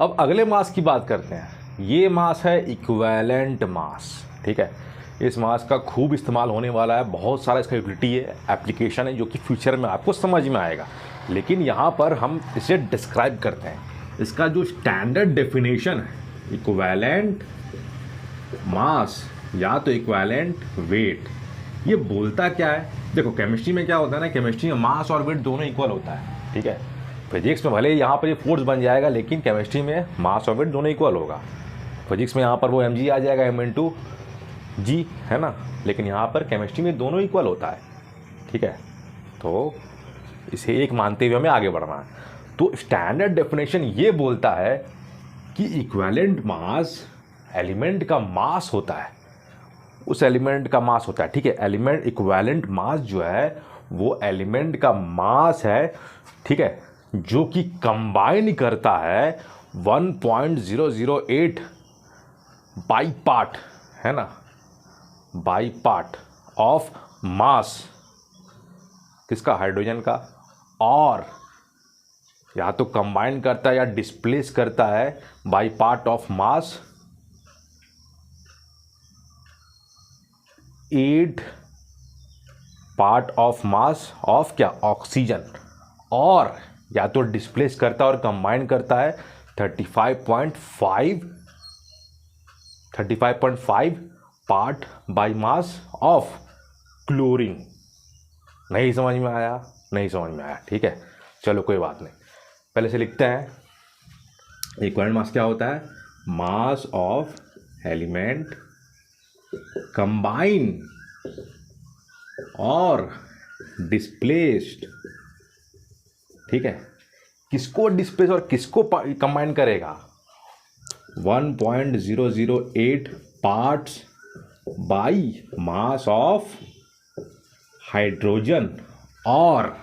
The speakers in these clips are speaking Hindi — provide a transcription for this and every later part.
अब अगले मास की बात करते हैं। ये मास है इक्विवेलेंट मास, ठीक है। इस मास का खूब इस्तेमाल होने वाला है, बहुत सारा इसका यूटिलिटी है, एप्लीकेशन है, जो कि फ्यूचर में आपको समझ में आएगा। लेकिन यहाँ पर हम इसे डिस्क्राइब करते हैं। इसका जो स्टैंडर्ड डेफिनेशन है, इक्विवेलेंट मास या तो इक्विवेलेंट वेट, ये बोलता क्या है? देखो केमिस्ट्री में क्या होता है ना, केमिस्ट्री में मास और वेट दोनों इक्वल होता है, ठीक है। फिजिक्स में भले यहाँ पर ये फोर्स बन जाएगा, लेकिन केमिस्ट्री में मास और वेट दोनों इक्वल होगा। फिजिक्स में यहाँ पर वो mg आ जाएगा, m/g, है ना। लेकिन यहाँ पर केमिस्ट्री में दोनों इक्वल होता है, ठीक है। तो इसे एक मानते हुए हमें आगे बढ़ना है। तो स्टैंडर्ड डेफिनेशन ये बोलता है कि इक्विवेलेंट मास एलिमेंट का मास होता है, उस एलिमेंट का मास होता है, ठीक है। एलिमेंट इक्विवेलेंट मास जो है वो एलिमेंट का मास है, ठीक है, जो कि कंबाइन करता है 1.008 बाई पार्ट, है ना, बाई पार्ट ऑफ मास किसका? हाइड्रोजन का। और या तो कंबाइन करता है या डिस्प्लेस करता है by part of mass 8 part of mass of क्या? ऑक्सीजन। और या तो डिस्प्लेस करता है और कंबाइन करता है 35.5 part by mass of chlorine. नहीं समझ में आया? नहीं समझ में आया, ठीक है, चलो कोई बात नहीं। पहले से लिखते हैं, इक्विवेलेंट मास क्या होता है? मास ऑफ एलिमेंट कंबाइन और डिस्प्लेस्ड, ठीक है। किसको डिस्प्लेस और किसको कंबाइन करेगा? 1.008 parts by mass of hydrogen और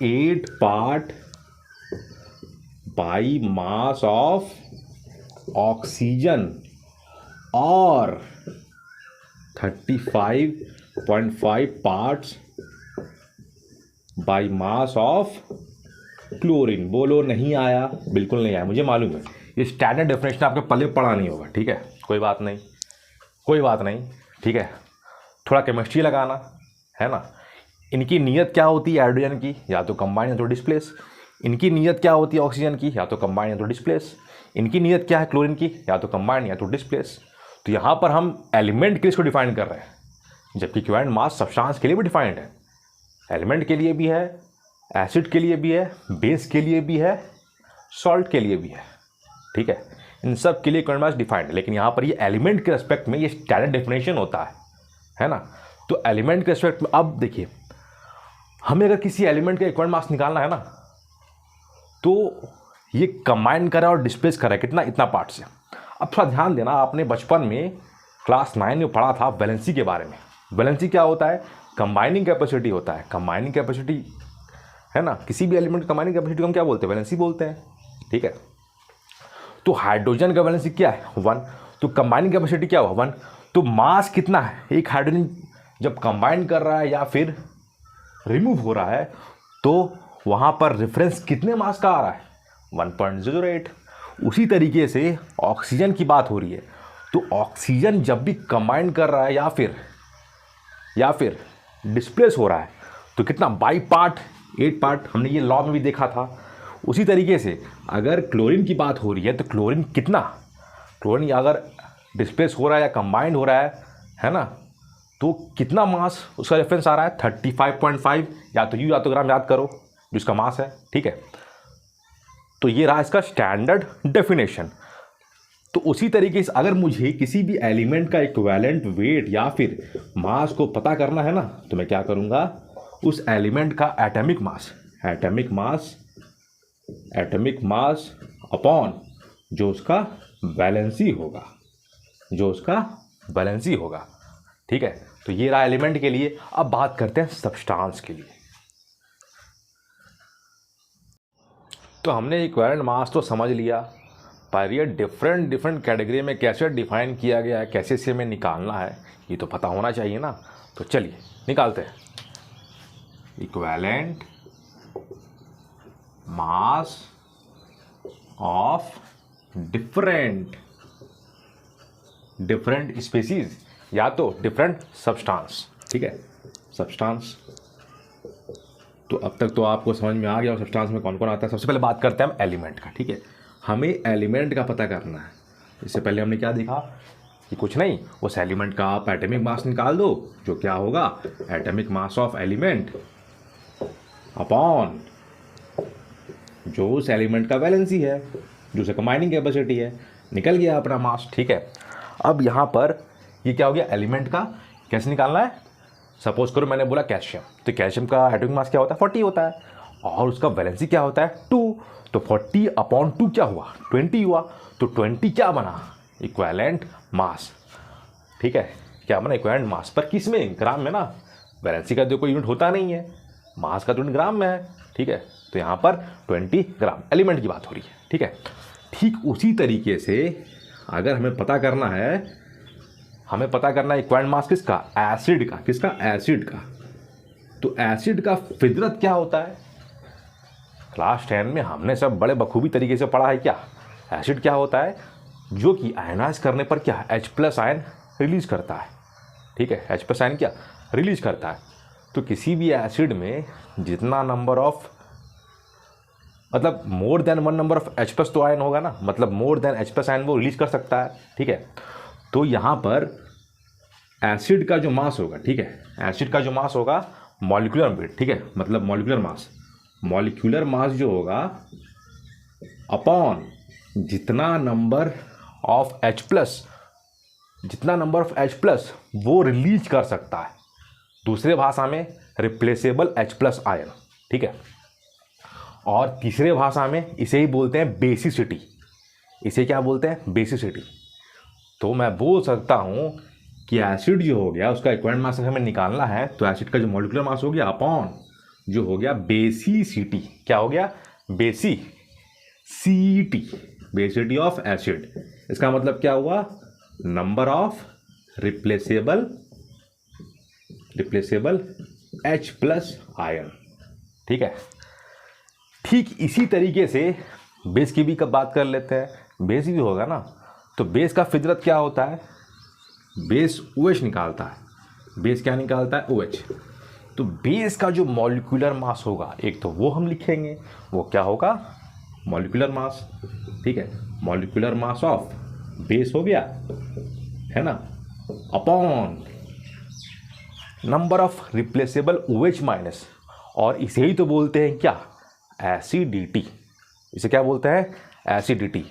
8 part by mass of oxygen और 35.5 parts by mass of chlorine. बोलो नहीं आया? बिल्कुल नहीं आया, मुझे मालूम है। ये स्टैंडर्ड डेफिनेशन आपके पल्ले पढ़ा नहीं होगा, ठीक है, कोई बात नहीं, कोई बात नहीं, ठीक है। थोड़ा केमिस्ट्री लगाना, है ना। इनकी नीयत क्या होती है हाइड्रोजन की? या तो कंबाइन या तो डिस्प्लेस। इनकी नीयत क्या होती है ऑक्सीजन की? या तो कंबाइन या तो डिस्प्लेस। इनकी नीयत क्या है क्लोरीन की? या तो कंबाइन या तो डिस्प्लेस। तो यहाँ पर हम एलिमेंट के लिए इसको डिफाइन कर रहे हैं, जबकि इक्विवेलेंट मास सब्सटेंस के लिए भी डिफाइंड है। एलिमेंट के लिए भी है, एसिड के लिए भी है, बेस के लिए भी है, सॉल्ट के लिए भी है, ठीक है। इन सब के लिए इक्विवेलेंट मास डिफाइंड है। लेकिन यहाँ पर ये एलिमेंट के रेस्पेक्ट में ये स्टैंडर्ड डेफिनेशन होता है ना। तो एलिमेंट के रेस्पेक्ट में अब देखिए, हमें अगर किसी एलिमेंट का इक्विवेलेंट मास निकालना है ना, तो ये कंबाइन करा और डिस्प्लेस करा कितना? इतना पार्ट से। अब थोड़ा ध्यान देना, आपने बचपन में क्लास 9 में पढ़ा था वैलेंसी के बारे में। वैलेंसी क्या होता है? कंबाइनिंग कैपेसिटी होता है। कंबाइनिंग कैपेसिटी, है ना, किसी भी एलिमेंट की कंबाइनिंग कैपेसिटी को हम क्या बोलते हैं? वैलेंसी बोलते हैं, ठीक है। तो हाइड्रोजन का वैलेंसी क्या है? 1। तो कंबाइनिंग कैपेसिटी क्या हुआ? 1। तो मास कितना है? एक हाइड्रोजन जब कंबाइन कर रहा है या फिर रिमूव हो रहा है, तो वहाँ पर रेफरेंस कितने मास का आ रहा है? 1.008। उसी तरीके से ऑक्सीजन की बात हो रही है, तो ऑक्सीजन जब भी कंबाइन कर रहा है या फिर डिस्प्लेस हो रहा है, तो कितना? By part 8 part. हमने ये लॉ में भी देखा था। उसी तरीके से अगर क्लोरीन की बात हो रही है, तो क्लोरीन कितना? क्लोरीन अगर डिस्प्लेस हो रहा है या कंबाइंड हो रहा है ना, तो कितना मास उसका रेफरेंस आ रहा है? 35.5। या तो यू या तो ग्राम याद करो जो इसका मास है, ठीक है। तो ये रहा इसका स्टैंडर्ड डेफिनेशन। तो उसी तरीके से अगर मुझे किसी भी एलिमेंट का इक्विवेलेंट वेट या फिर मास को पता करना है ना, तो मैं क्या करूँगा? उस एलिमेंट का एटॉमिक मास अपॉन जो उसका वैलेंसी होगा, ठीक है। तो ये रहा एलिमेंट के लिए। अब बात करते हैं सब्सटेंस के लिए। तो हमने इक्विवेलेंट मास तो समझ लिया, पर ये डिफरेंट कैटेगरी में कैसे डिफाइन किया गया है, कैसे इसे हमें निकालना है, ये तो पता होना चाहिए ना। तो चलिए निकालते हैं। Equivalent mass of different species या तो डिफरेंट सब्सटेंस, ठीक है, सब्सटेंस। तो अब तक तो आपको समझ में आ गया और सब्सटेंस में कौन कौन आता है। सबसे पहले बात करते हैं हम एलिमेंट का, ठीक है। हमें एलिमेंट का पता करना है। इससे पहले हमने क्या देखा कि कुछ नहीं, उस एलिमेंट का आप एटॉमिक मास निकाल दो, जो क्या होगा, atomic mass of element upon जो उस एलिमेंट का वैलेंसी है, जो उसका कंबाइनिंग कैपेसिटी है, निकल गया अपना मास, ठीक है। अब यहाँ पर ये क्या हो गया, एलिमेंट का कैसे निकालना है। सपोज करो मैंने बोला कैल्शियम, तो कैल्शियम का एटॉमिक मास क्या होता है, 40 होता है, और उसका वैलेंसी क्या होता है, 2। तो 40 अपॉन 2 क्या हुआ, 20 हुआ। तो 20 क्या बना, इक्विवेलेंट मास, ठीक है। क्या बना, इक्विवेलेंट मास, पर किस में, ग्राम में ना। वैलेंसी का तो कोई यूनिट होता नहीं है, मास का तो यूनिट ग्राम में है, ठीक है। तो यहाँ पर 20 ग्राम एलिमेंट की बात हो रही है, ठीक है। ठीक उसी तरीके से अगर हमें पता करना है इक्विवेलेंट मास किसका, एसिड का, किसका, एसिड का। तो एसिड का फितरत क्या होता है, क्लास 10 में हमने सब बड़े बखूबी तरीके से पढ़ा है। क्या एसिड क्या होता है, जो कि आयनाइज करने पर क्या, H+ आयन रिलीज करता है, ठीक है। H+ आयन क्या रिलीज करता है। तो किसी भी एसिड में जितना नंबर ऑफ, मतलब more than 1 number of H+ तो आयन होगा ना, मतलब मोर देन H+ आयन वो रिलीज कर सकता है, ठीक है। तो यहाँ पर एसिड का जो मास होगा, ठीक है, एसिड का जो मास होगा मॉलिक्यूलर वेट, ठीक है, मतलब मॉलिक्यूलर मास जो होगा अपॉन जितना नंबर ऑफ H+ वो रिलीज कर सकता है, दूसरे भाषा में रिप्लेसेबल H+ आयन, ठीक है। और तीसरे भाषा में इसे ही बोलते हैं बेसिसिटी। इसे क्या बोलते हैं, बेसिसिटी। तो मैं बोल सकता हूं कि एसिड जो हो गया उसका इक्विवेलेंट मास हमें निकालना है, तो एसिड का जो मॉलिक्यूलर मास हो गया अपॉन जो हो गया बेसिसिटी, क्या हो गया, बेसिसिटी ऑफ एसिड। इसका मतलब क्या हुआ, number of replaceable H+ ion, ठीक है। ठीक इसी तरीके से बेस की भी कब बात कर लेते हैं। बेस भी होगा ना, तो बेस का फितरत क्या होता है, बेस OH निकालता है। बेस क्या निकालता है, OH। तो बेस का जो मॉलिक्यूलर मास होगा, एक तो वो हम लिखेंगे, वो क्या होगा, मॉलिक्यूलर मास, ठीक है। मॉलिक्यूलर मास ऑफ बेस हो गया, है ना, upon number of replaceable OH minus, और इसे ही तो बोलते हैं क्या, एसिडिटी। इसे क्या बोलते हैं, एसिडिटी।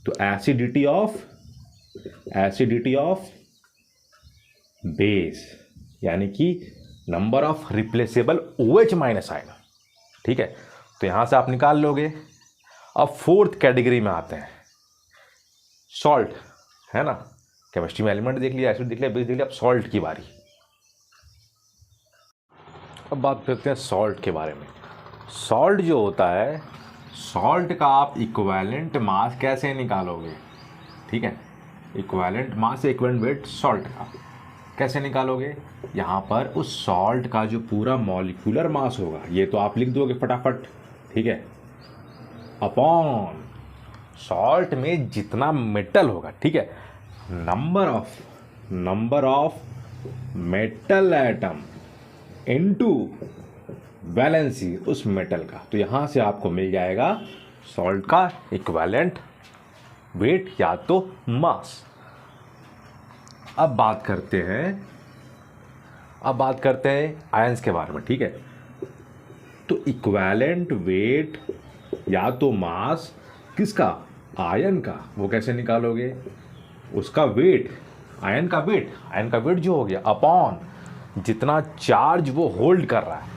तो एसिडिटी ऑफ बेस, यानी कि number of replaceable OH minus आएगा, ठीक है। तो यहां से आप निकाल लोगे। अब 4th कैटेगरी में आते हैं, सॉल्ट, है ना। केमिस्ट्री में एलिमेंट देख लिया, एसिड देख लिया, बेस देख लिया, अब सॉल्ट की बारी। अब बात करते हैं सॉल्ट के बारे में। सॉल्ट जो होता है, सॉल्ट का आप इक्विवेलेंट मास कैसे निकालोगे, ठीक है। इक्विवेलेंट मास या इक्विवेलेंट वेट सॉल्ट का कैसे निकालोगे। यहाँ पर उस सॉल्ट का जो पूरा मॉलिक्यूलर मास होगा, ये तो आप लिख दोगे फटाफट, ठीक है, अपॉन सॉल्ट में जितना मेटल होगा, ठीक है, number of metal atom into valency उस मेटल का। तो यहाँ से आपको मिल जाएगा सॉल्ट का इक्विवेलेंट वेट या तो मास। अब बात करते हैं आयंस के बारे में, ठीक है। तो इक्विवेलेंट वेट या तो मास किसका, आयन का, वो कैसे निकालोगे, उसका वेट, आयन का वेट जो हो गया अपॉन जितना चार्ज वो होल्ड कर रहा है,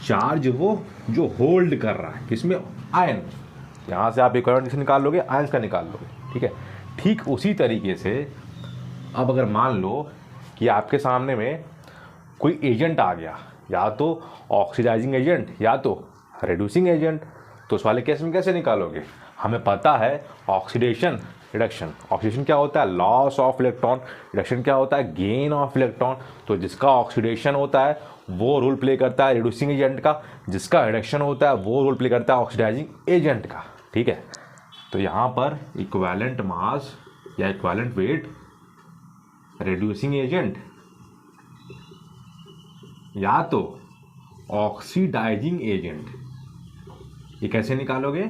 चार्ज वो जो होल्ड कर रहा है किसमें, आयन। यहाँ से आप इक्विवेलेंट किसे निकाल लोगे, आयंस का निकाल लोगे, ठीक है। ठीक उसी तरीके से अब अगर मान लो कि आपके सामने में कोई एजेंट आ गया, या तो ऑक्सीडाइजिंग एजेंट या तो रिड्यूसिंग एजेंट, तो उस वाले केस में कैसे निकालोगे। हमें पता है ऑक्सीडेशन रिडक्शन, ऑक्सीडेशन क्या होता है, लॉस ऑफ इलेक्ट्रॉन, रिडक्शन क्या होता है, गेन ऑफ इलेक्ट्रॉन। तो जिसका ऑक्सीडेशन होता है वो रोल प्ले करता है रिड्यूसिंग एजेंट का, जिसका रिडक्शन होता है वो रोल प्ले करता है ऑक्सीडाइजिंग एजेंट का। ठीक है, तो यहाँ पर इक्विवेलेंट मास या इक्विवेलेंट वेट रिड्यूसिंग एजेंट या तो ऑक्सीडाइजिंग एजेंट, ये कैसे निकालोगे?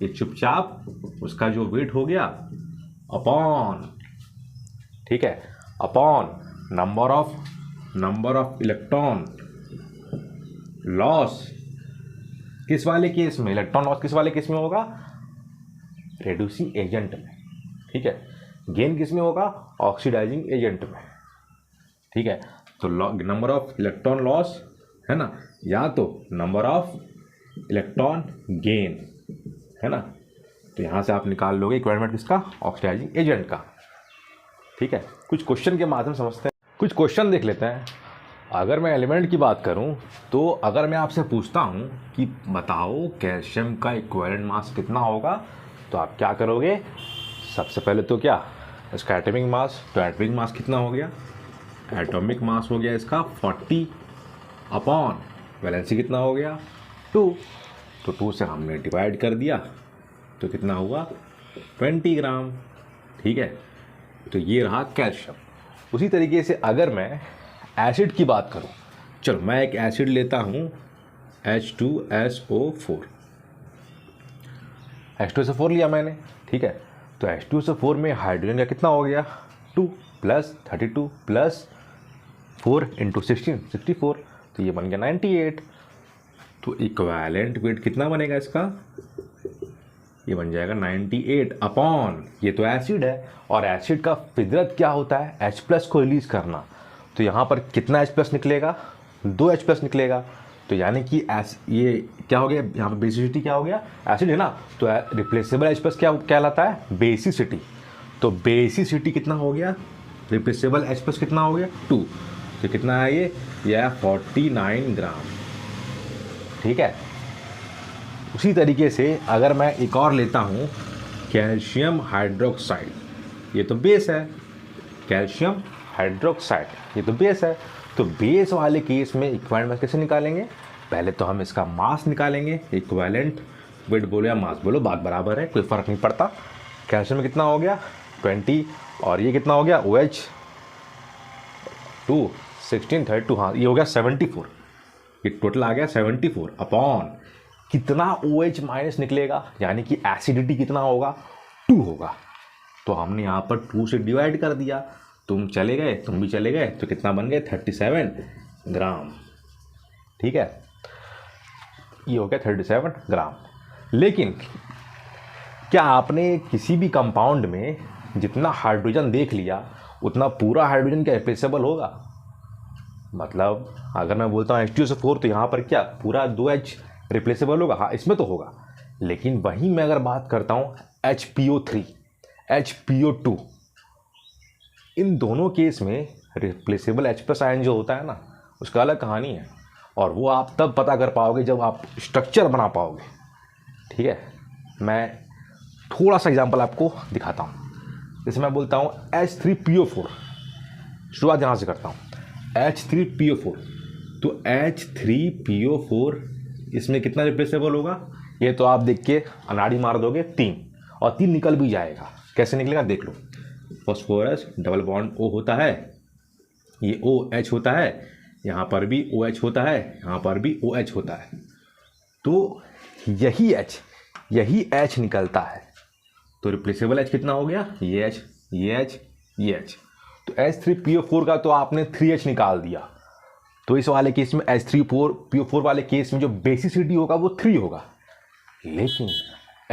ये चुपचाप उसका जो वेट हो गया अपॉन, ठीक है, upon number of electron loss. किस वाले केस में? इलेक्ट्रॉन लॉस किस वाले केस में होगा? रिड्यूसिंग एजेंट में। ठीक है, गेन किस में होगा? ऑक्सीडाइजिंग एजेंट में। ठीक है, तो नंबर ऑफ इलेक्ट्रॉन लॉस है ना, या तो नंबर ऑफ इलेक्ट्रॉन गेन है ना, तो यहाँ से आप निकाल लोगे इक्विवेलेंट किसका? ऑक्सीडाइजिंग एजेंट का। ठीक है, कुछ क्वेश्चन के माध्यम समझते हैं, कुछ क्वेश्चन देख लेते हैं। अगर मैं एलिमेंट की बात करूं तो अगर मैं आपसे पूछता हूं कि बताओ कैल्शियम का इक्विवेलेंट मास कितना होगा, तो आप क्या करोगे? सबसे पहले तो क्या, इसका एटॉमिक मास, तो एटॉमिक मास कितना हो गया? एटॉमिक मास हो गया इसका 40 अपॉन वैलेंसी कितना हो गया? 2, तो 2 से हमने डिवाइड कर दिया तो कितना हुआ? 20 ग्राम। ठीक है, तो ये रहा कैल्शियम। उसी तरीके से अगर मैं एसिड की बात करूं, चलो मैं एक एसिड लेता हूं H2SO4, H2SO4 लिया मैंने। ठीक है, तो H2SO4 में हाइड्रोजन का कितना हो गया? 2 + 32 + 4 × 16 64, तो ये बन गया 98। तो इक्विवेलेंट वेट कितना बनेगा इसका? ये बन जाएगा 98 अपॉन, ये तो एसिड है और एसिड का फितरत क्या होता है? H+ को रिलीज करना। तो यहाँ पर कितना H+ निकलेगा? 2 H+ निकलेगा। तो यानी कि ये क्या हो गया? यहाँ पर बेसिसिटी क्या हो गया? एसिड है ना, तो रिप्लेसेबल H+ क्या कहलाता है? बेसिसिटी। तो बेसिसिटी कितना हो गया? रिप्लेसेबल H+ कितना हो गया? 2। तो कितना है ये? यह 49 ग्राम। ठीक है, उसी तरीके से अगर मैं एक और लेता हूँ कैल्शियम हाइड्रोक्साइड, ये तो बेस है, कैल्शियम हाइड्रोक्साइड ये तो बेस है। तो बेस वाले केस में इक्विवेलेंट मास कैसे निकालेंगे? पहले तो हम इसका मास निकालेंगे, इक्विवेलेंट वेट बोलो या मास बोलो बात बराबर है, कोई फ़र्क नहीं पड़ता। कैल्शियम में कितना हो गया? 20, और ये कितना हो गया? OH 2 16 32, हाँ ये हो गया 74, ये टोटल आ गया 74 अपॉन कितना OH माइनस निकलेगा, यानी कि एसिडिटी कितना होगा? 2 होगा। तो हमने यहाँ पर 2 से डिवाइड कर दिया, तुम चले गए, तुम भी चले गए, तो कितना बन गए? 37 ग्राम। ठीक है, ये हो गया 37 ग्राम। लेकिन क्या आपने किसी भी कंपाउंड में जितना हाइड्रोजन देख लिया उतना पूरा हाइड्रोजन क्या रिप्लेसेबल होगा? मतलब अगर मैं बोलता हूँ H2SO4, तो यहाँ पर क्या पूरा 2H रिप्लेसेबल होगा? हाँ, इसमें तो होगा। लेकिन वहीं मैं अगर बात करता हूँ HPO3, HPO2, इन दोनों केस में रिप्लेसेबल H+ आयन जो होता है ना, उसका अलग कहानी है, और वो आप तब पता कर पाओगे जब आप स्ट्रक्चर बना पाओगे। ठीक है, मैं थोड़ा सा एग्जांपल आपको दिखाता हूँ। जैसे मैं बोलता हूँ H3PO4, शुरुआत यहाँ से करता हूँ, H3PO4, तो H3PO4 इसमें कितना रिप्लेसेबल होगा? ये तो आप देख के अनाड़ी मार दोगे 3, और 3 निकल भी जाएगा। कैसे निकलेगा देख लो। फॉस्फोरस डबल बॉन्ड O होता है, ये OH होता है, यहाँ पर भी OH होता है, यहाँ पर भी OH होता है, तो यही H निकलता है। तो रिप्लेसेबल H कितना हो गया? ये H, ये H, ये H। तो H3PO4 का तो आपने 3H निकाल दिया, तो इस वाले केस में H3PO4 वाले केस में जो बेसिसिटी होगा वो 3 होगा। लेकिन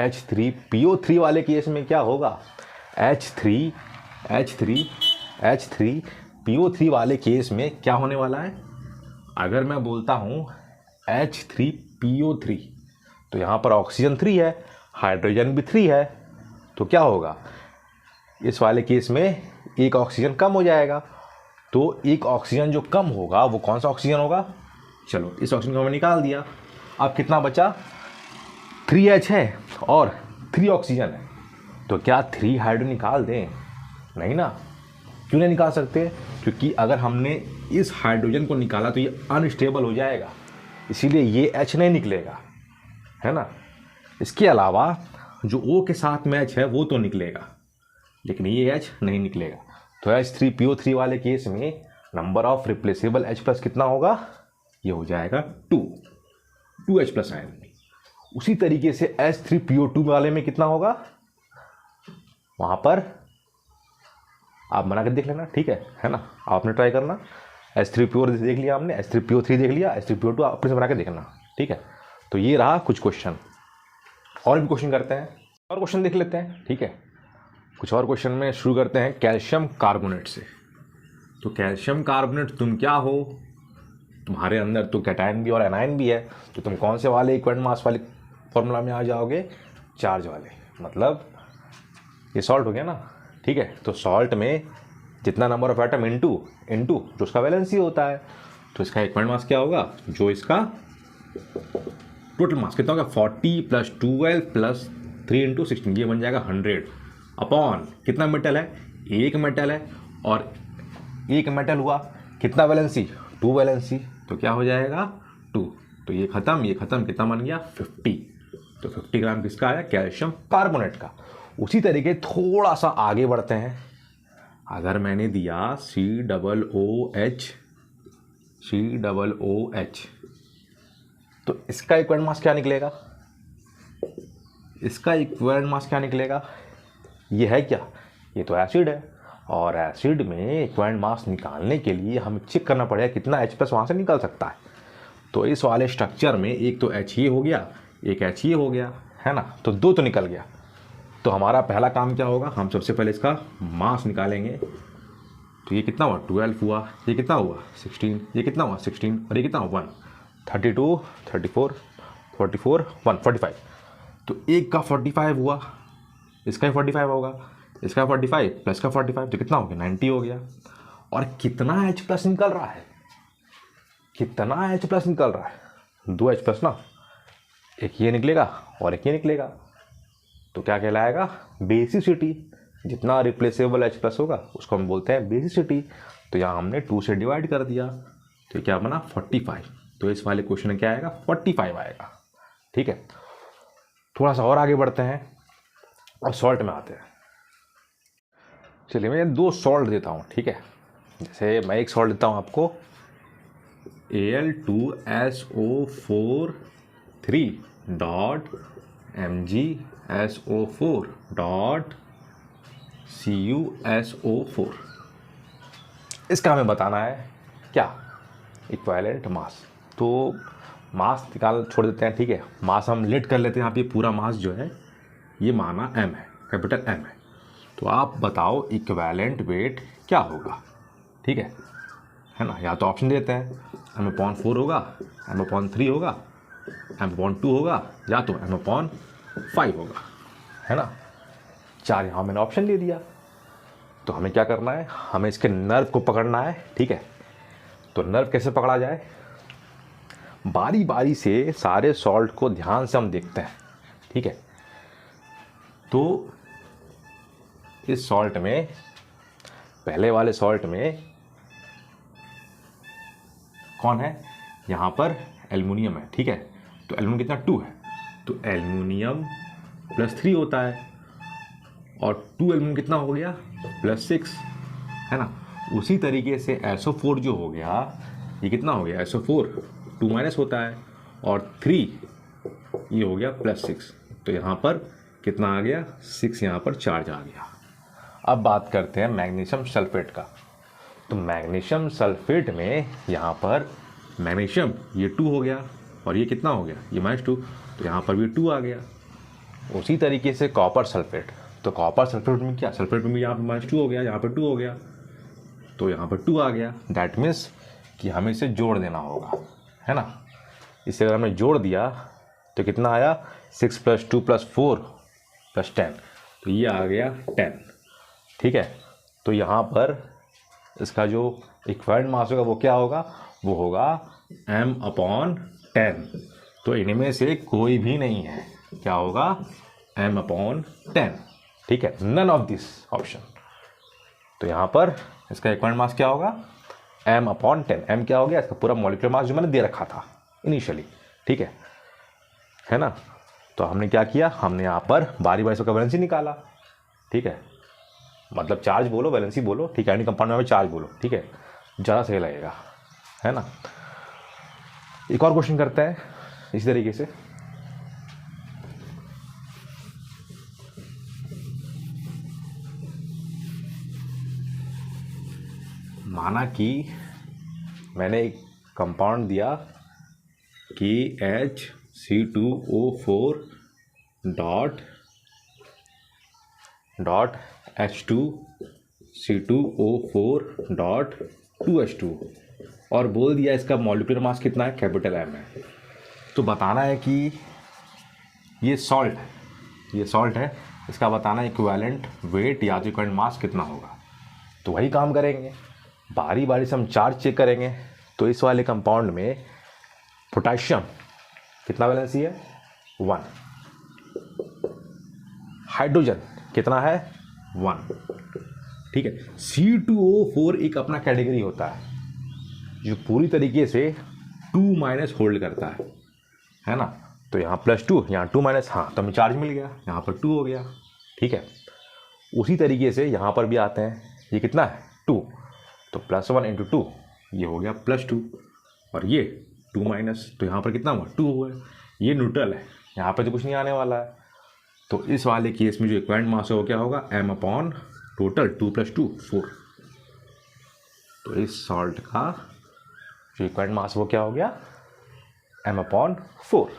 H3PO3 वाले केस में क्या होगा? H3PO3 वाले केस में क्या होने वाला है? अगर मैं बोलता हूँ H3PO3, तो यहाँ पर ऑक्सीजन 3 है, हाइड्रोजन भी 3 है, तो क्या होगा? इस वाले केस में एक ऑक्सीजन कम हो जाएगा। तो एक ऑक्सीजन जो कम होगा वो कौन सा ऑक्सीजन होगा? चलो इस ऑक्सीजन को हमने निकाल दिया। अब कितना बचा? 3H है और 3 ऑक्सीजन है। तो क्या 3 हाइड्रोजन निकाल दें? नहीं ना। क्यों नहीं निकाल सकते? क्योंकि अगर हमने इस हाइड्रोजन को निकाला तो ये अनस्टेबल हो जाएगा, इसीलिए ये H नहीं निकलेगा, है ना। इसके अलावा जो O के साथ में H है वो तो निकलेगा, लेकिन ये H नहीं निकलेगा। तो H3PO3 वाले केस में number of replaceable H plus कितना होगा, ये हो जाएगा 2H प्लस आयन। उसी तरीके से H3PO2 वाले में कितना होगा, वहाँ पर आप बना कर देख लेना, ठीक है ना। आपने ट्राई करना, H3PO देख लिया हमने, H3PO3 देख लिया, H3PO2 अपने से बना के देखना, ठीक है। तो ये रहा कुछ क्वेश्चन, और भी क्वेश्चन करते हैं, और क्वेश्चन देख लेते हैं, ठीक है। कुछ और क्वेश्चन में शुरू करते हैं कैल्शियम कार्बोनेट से। तो कैल्शियम कार्बोनेट तुम क्या हो, तुम्हारे अंदर तो कैटायन भी और एनायन भी है, तो तुम कौन से वाले इक्विवेलेंट मास वाले फॉर्मूला में आ जाओगे, चार्ज वाले, मतलब ये सॉल्ट हो गया ना, ठीक है। तो सॉल्ट में जितना नंबर ऑफ एटम इनटू जो उसका वैलेंसी होता है, तो इसका इक्विवेलेंट मास क्या होगा, जो इसका टोटल मास कितना होगा, 40 + 12 + 3 × 16, ये बन जाएगा 100 अपॉन कितना मेटल है, एक मेटल है, और एक मेटल हुआ कितना वैलेंसी, 2 वैलेंसी, तो क्या हो जाएगा 2। तो ये खत्म कितना बन गया 50। तो 50 ग्राम किसका आया, कैल्शियम कार्बोनेट का। उसी तरीके थोड़ा सा आगे बढ़ते हैं, अगर मैंने दिया COOH, तो इसका इक्विवेलेंट मास क्या निकलेगा, ये है क्या, ये तो एसिड है, और एसिड में इक्विवेलेंट मास निकालने के लिए हमें चेक करना पड़ेगा कितना H प्लस वहाँ से निकल सकता है। तो इस वाले स्ट्रक्चर में एक तो H ये हो गया, एक H ये हो गया, है ना, तो 2 तो निकल गया। तो हमारा पहला काम क्या होगा, हम सबसे पहले इसका मास निकालेंगे। तो ये कितना हुआ 12 हुआ, ये कितना हुआ 16, ये कितना हुआ 16, और ये कितना हुआ 1, 32, 34, 44, 1, 45। तो एक का 45 हुआ, इसका 45 होगा, इसका 45 प्लस का 45, तो कितना हो गया 90 हो गया। और कितना H प्लस निकल रहा है, 2 H प्लस ना, एक ये निकलेगा और एक ये निकलेगा, तो क्या कहलाएगा, बेसिसिटी। जितना रिप्लेसेबल H प्लस होगा उसको हम बोलते हैं बेसिसिटी। तो यहाँ हमने 2 से डिवाइड कर दिया, तो क्या बना 45। तो इस वाले क्वेश्चन में क्या आएगा 45 आएगा, ठीक है। थोड़ा सा और आगे बढ़ते हैं और सॉल्ट में आते हैं। चलिए मैं 2 सॉल्ट देता हूँ, ठीक है। जैसे मैं एक सॉल्ट देता हूँ आपको Al2SO4 (MgSO4) इसका हमें बताना है क्या, इक्विवेलेंट मास। तो मास निकाल छोड़ देते हैं, ठीक है। मास हम लेट कर लेते हैं, यहाँ पे पूरा मास जो है ये माना M है, कैपिटल M है। तो आप बताओ इक्विवेलेंट वेट क्या होगा, ठीक है ना। या तो ऑप्शन देते हैं M/4 होगा, M/3 होगा, M/2 होगा, या तो M/5 होगा, है ना। 4 यहाँ मैंने ऑप्शन दे दिया। तो हमें क्या करना है, हमें इसके नर्व को पकड़ना है, ठीक है। तो नर्व कैसे पकड़ा जाए, बारी बारी से सारे सॉल्ट को ध्यान से हम देखते हैं, ठीक है। तो इस सॉल्ट में, पहले वाले सॉल्ट में कौन है, यहाँ पर एल्युमिनियम है, ठीक है। तो एल्युमिनियम कितना 2 है, तो एल्युमिनियम +3 होता है, और 2 एल्युमिनियम कितना हो गया +6, है ना। उसी तरीके से SO4 जो हो गया, ये कितना हो गया SO4 2 माइनस होता है, और 3 ये हो गया +6, तो यहाँ पर कितना आ गया 6, यहाँ पर चार्ज आ गया। अब बात करते हैं मैग्नीशियम सल्फेट का। तो मैग्नीशियम सल्फेट में यहाँ पर मैग्नीशियम ये 2 हो गया, और ये कितना हो गया ये -2, तो यहाँ पर भी 2 आ गया। उसी तरीके से कॉपर सल्फेट, तो कॉपर सल्फेट में क्या, सल्फेट में भी यहाँ पर -2 हो गया, यहाँ पर 2 हो गया, तो यहाँ पर 2 आ गया। दैट मीन्स कि हमें इसे जोड़ देना होगा, है ना। इसे अगर हमने जोड़ दिया तो कितना आया 6 + 2 + 4 + 10, तो ये आ गया 10, ठीक है। तो यहाँ पर इसका जो इक्विवेलेंट मास होगा वो क्या होगा, वो होगा M/10। तो इनमें से कोई भी नहीं है, क्या होगा M/10, ठीक है, नन ऑफ दिस ऑप्शन। तो यहाँ पर इसका इक्विवेलेंट मास क्या होगा, m/10। m क्या हो गया, इसका पूरा मॉलिक्यूलर मास जो मैंने दे रखा था इनिशियली, ठीक है ना। तो हमने क्या किया, हमने यहाँ पर बारी बारी से उसका वैलेंसी निकाला, ठीक है, मतलब चार्ज बोलो वैलेंसी बोलो, ठीक है, यानी कंपाउंड में चार्ज बोलो, ठीक है, ज़्यादा सही लगेगा, है ना। एक और क्वेश्चन करते हैं इसी तरीके से। माना कि मैंने एक कंपाउंड दिया कि HC2O4 dot H2C2O4 dot 2H2 और बोल दिया इसका मॉलिक्यूलर मास कितना है, कैपिटल M है। तो बताना है कि ये सॉल्ट है, इसका बताना है इक्विवेलेंट वेट या तो इक्विवेलेंट मास कितना होगा। तो वही काम करेंगे, बारी बारी से हम चार्ज चेक करेंगे। तो इस वाले कंपाउंड में पोटेशियम कितना वैलेंसी है, 1, हाइड्रोजन कितना है, 1, ठीक है। C2O4 एक अपना कैटेगरी होता है जो पूरी तरीके से 2- होल्ड करता है ना। तो यहाँ +2, यहाँ 2-, हाँ तो हमें चार्ज मिल गया, यहाँ पर 2 हो गया, ठीक है। उसी तरीके से यहाँ पर भी आते हैं, ये कितना है, 2, तो +1 × 2 ये हो गया +2 और ये 2-, तो यहाँ पर कितना हुआ, 2 हुआ। ये न्यूट्रल है, यहाँ पर तो कुछ नहीं आने वाला है। तो इस वाले केस में जो इक्विवेलेंट मास है वो क्या होगा, m/टोटल 2 + 2 4। तो इस सॉल्ट का जो इक्विवेलेंट मास वो क्या हो गया, m/4।